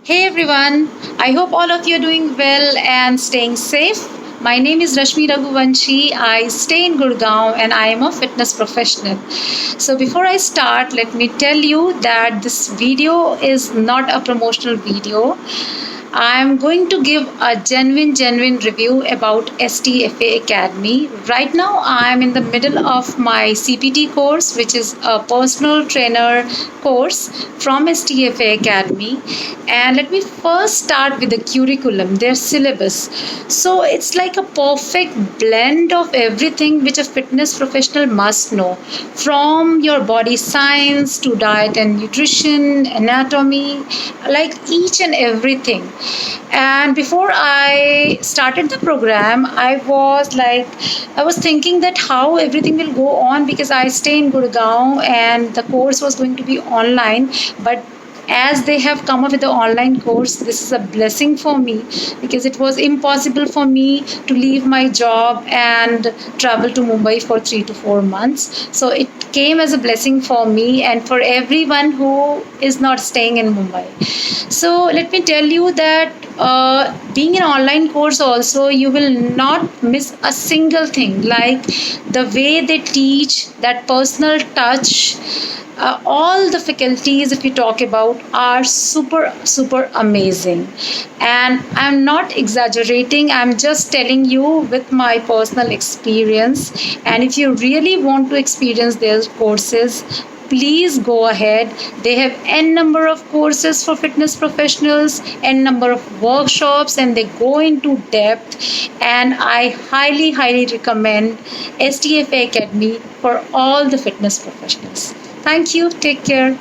Hey everyone, I hope all of you are doing well and staying safe. My name is Rashmi Raghuvanshi. I stay in Gurgaon and I am a fitness professional. So, before I start, let me tell you that this video is not a promotional video. I'm going to give a genuine review about STFA Academy. Right now, I'm in the middle of my CPT course, which is a personal trainer course from STFA Academy. And let me first start with the curriculum, their syllabus. So, it's like a perfect blend of everything which a fitness professional must know, from your body science to diet and nutrition, anatomy, like each and everything. And before I started the program, I was thinking that how everything will go on, because I stay in Gurgaon and the course was going to be online. But as they have come up with the online course, this is a blessing for me, because it was impossible for me to leave my job and travel to Mumbai for 3 to 4 months. So it came as a blessing for me and for everyone who is not staying in Mumbai. So let me tell you that being an online course also, you will not miss a single thing, like the way they teach, that personal touch. All the faculties, if you talk about, are super amazing, and I'm not exaggerating, I'm just telling you with my personal experience. And if you really want to experience their courses, please go ahead. They have n number of courses for fitness professionals, n number of workshops, and they go into depth. And I highly recommend STFA Academy for all the fitness professionals. Thank you. Take care.